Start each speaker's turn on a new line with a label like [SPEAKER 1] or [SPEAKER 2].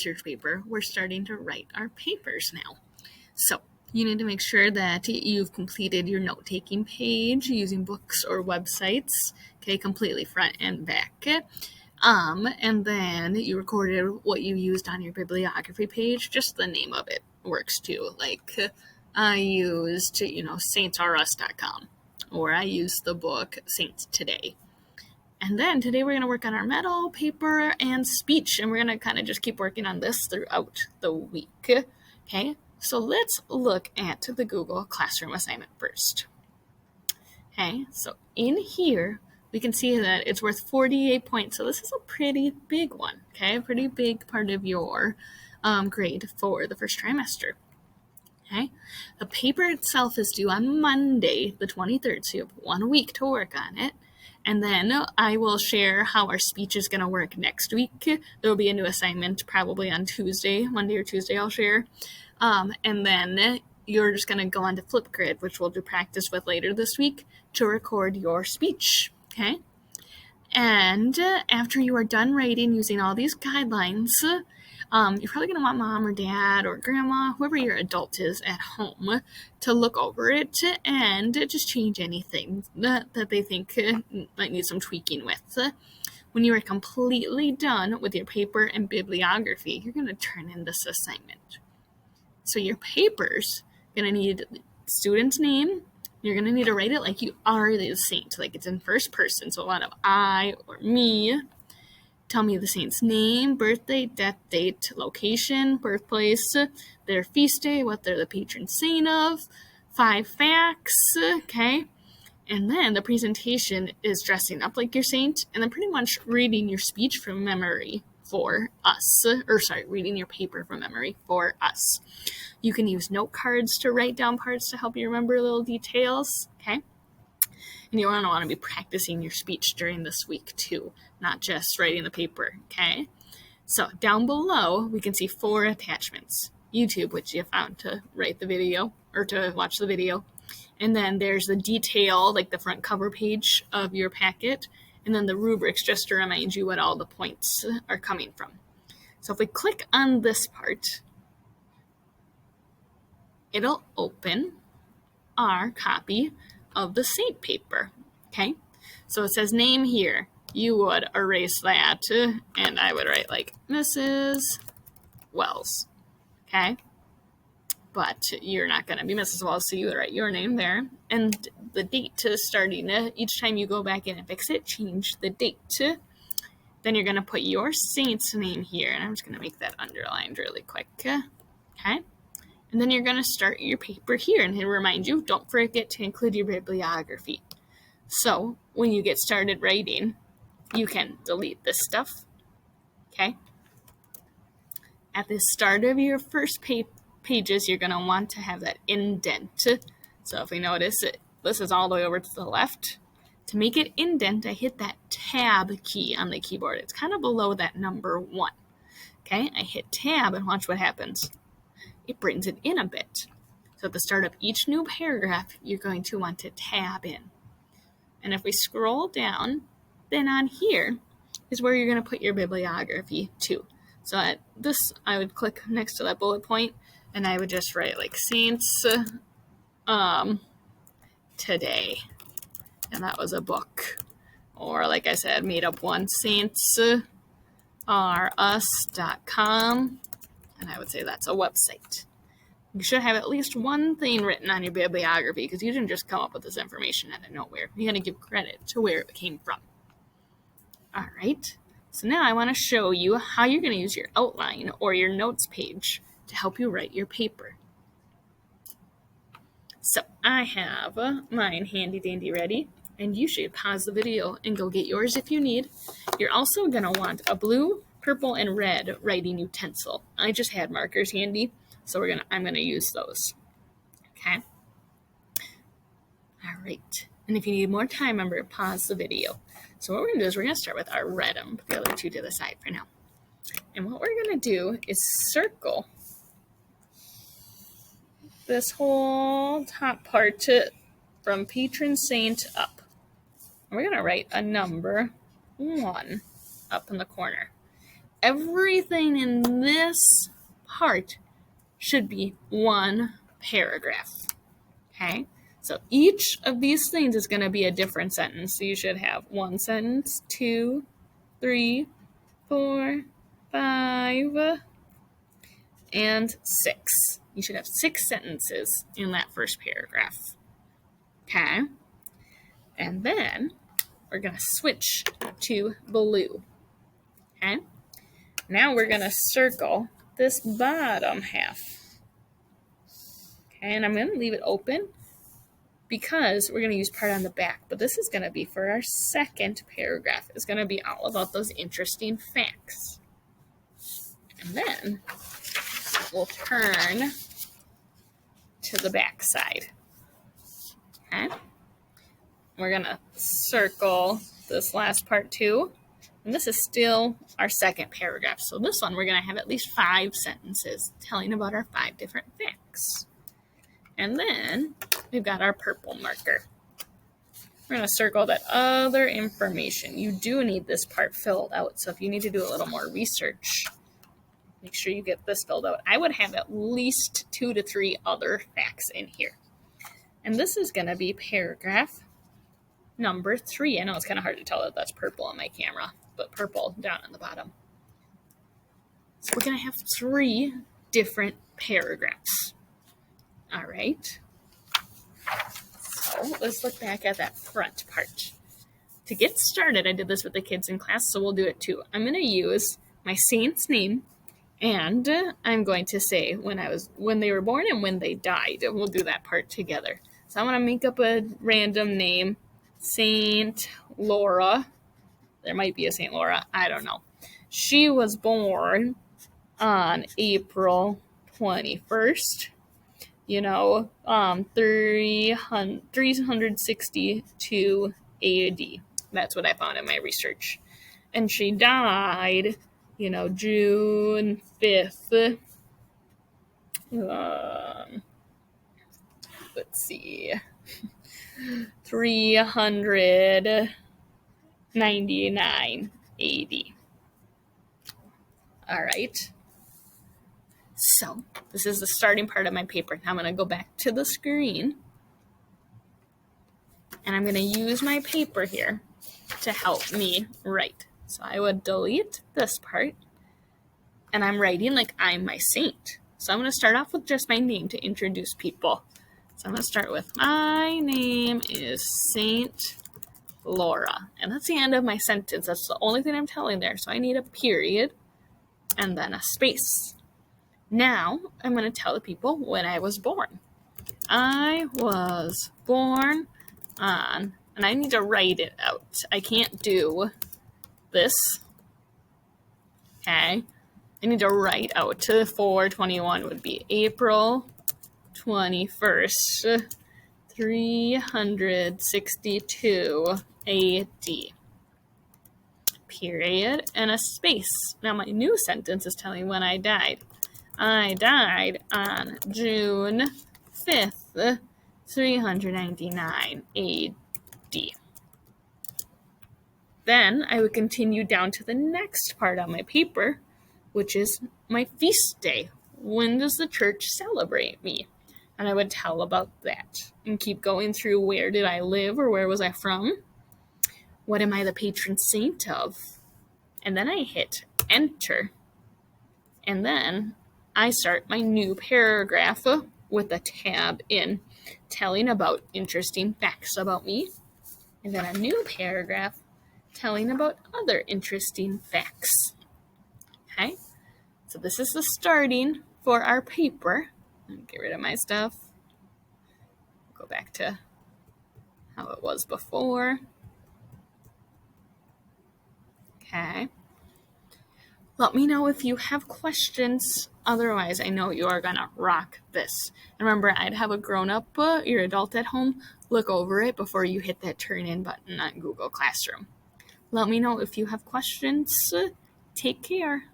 [SPEAKER 1] research paper, we're starting to write our papers now. So you need to make sure that you've completed your note-taking page using books or websites, okay, completely front and back. And then you recorded what you used on your bibliography page, just the name of it works too. Like I used, saintsrus.com, or I used the book Saints Today. And then today we're going to work on our metal, paper, and speech, and we're going to kind of just keep working on this throughout the week. Okay, so let's look at the Google Classroom assignment first. Okay, so in here, we can see that it's worth 48 points. So this is a pretty big one, okay? A pretty big part of your grade for the first trimester. Okay, the paper itself is due on Monday, the 23rd, so you have 1 week to work on it. And then I will share how our speech is going to work next week. There will be a new assignment probably on Tuesday, Monday or Tuesday I'll share. And then you're just going to go on to Flipgrid, which we'll do practice with later this week, to record your speech, okay? And after you are done writing using all these guidelines, you're probably going to want mom or dad or grandma, whoever your adult is at home, to look over it and just change anything that they think might need some tweaking with. When you are completely done with your paper and bibliography, you're going to turn in this assignment. So your paper's going to need student's name. You're going to need to write it like you are the saint, like it's in first person. So a lot of I or me. Tell me the saint's name, birthday, death date, location, birthplace, their feast day, what they're the patron saint of, 5 facts, okay? And then the presentation is dressing up like your saint, and then pretty much reading your speech from memory for us, reading your paper from memory for us. You can use note cards to write down parts to help you remember little details, okay? And you want to be practicing your speech during this week too, not just writing the paper, okay? So down below, we can see 4 attachments. YouTube, which you found to write the video, or to watch the video. And then there's the detail, like the front cover page of your packet. And then the rubrics, just to remind you what all the points are coming from. So if we click on this part, it'll open our copy of the Saint paper, okay? So it says name here. You would erase that, and I would write like Mrs. Wells, okay? But you're not going to be Mrs. Wells, so you would write your name there. And the date starting, each time you go back in and fix it, change the date. Then you're going to put your saint's name here, and I'm just going to make that underlined really quick, okay? And then you're going to start your paper here, and to remind you, don't forget to include your bibliography. So when you get started writing, you can delete this stuff, okay? At the start of your first pages, you're going to want to have that indent. So if we notice it, this is all the way over to the left. To make it indent, I hit that tab key on the keyboard. It's kind of below that number 1. Okay, I hit tab and watch what happens. It brings it in a bit. So at the start of each new paragraph, you're going to want to tab in. And if we scroll down, then on here is where you're going to put your bibliography too. So at this, I would click next to that bullet point, and I would just write like Saints Today. And that was a book. Or like I said, made up one, saintsrus.com. And I would say that's a website. You should have at least one thing written on your bibliography, because you didn't just come up with this information out of nowhere. You got to give credit to where it came from. All right. So now I want to show you how you're going to use your outline or your notes page to help you write your paper. So I have mine handy dandy ready, and you should pause the video and go get yours if you need. You're also going to want a blue, purple, and red writing utensil. I just had markers handy, so I'm going to use those. Okay? All right. And if you need more time, remember, pause the video. So what we're going to do is we're going to start with our red. I'm going to put the other 2 to the side for now. And what we're going to do is circle this whole top part from patron saint up. And we're going to write a number 1 up in the corner. everything in this part should be one paragraph. Okay? So each of these things is going to be a different sentence. So you should have one sentence, 2, 3, 4, 5, and 6. You should have 6 sentences in that first paragraph. Okay? And then we're going to switch to blue. Okay? Now we're going to circle this bottom half. Okay, and I'm going to leave it open because we're going to use part on the back. But this is going to be for our second paragraph. It's going to be all about those interesting facts. And then we'll turn to the back side. Okay? We're going to circle this last part too. And this is still our second paragraph. So this one, we're going to have at least 5 sentences telling about our 5 different facts. And then we've got our purple marker. We're going to circle that other information. You do need this part filled out. So if you need to do a little more research, make sure you get this filled out. I would have at least 2 to 3 other facts in here. And this is going to be paragraph number 3. I know it's kind of hard to tell that that's purple on my camera, but purple down on the bottom. So we're going to have 3 different paragraphs. All right. So let's look back at that front part. To get started, I did this with the kids in class, so we'll do it too. I'm going to use my saint's name, and I'm going to say when they were born and when they died. We'll do that part together. So I'm going to make up a random name. Saint Laura. There might be a Saint Laura. I don't know. She was born on April 21st. 362 AD. That's what I found in my research. And she died, June 5th. Let's see. 399 AD. All right. So this is the starting part of my paper. Now I'm going to go back to the screen. And I'm going to use my paper here to help me write. So I would delete this part. And I'm writing like I'm my saint. So I'm going to start off with just my name to introduce people. So I'm going to start with, my name is Saint Laura. And that's the end of my sentence. That's the only thing I'm telling there. So I need a period and then a space. Now I'm going to tell the people when I was born. I was born on, and I need to write it out. I can't do this. Okay. I need to write out. 4/21 would be April 21st, 362 AD. Period and a space. Now my new sentence is telling when I died. I died on June 5th, 399 AD. Then I would continue down to the next part on my paper, which is my feast day. When does the church celebrate me? And I would tell about that and keep going through where did I live or where was I from? What am I the patron saint of? And then I hit enter. And then I start my new paragraph with a tab in, telling about interesting facts about me. And then a new paragraph telling about other interesting facts. Okay, so this is the starting for our paper. Get rid of my stuff. Go back to how it was before. Okay. Let me know if you have questions. Otherwise, I know you are going to rock this. And remember, I'd have a grown-up, your adult at home, look over it before you hit that turn in button on Google Classroom. Let me know if you have questions. Take care.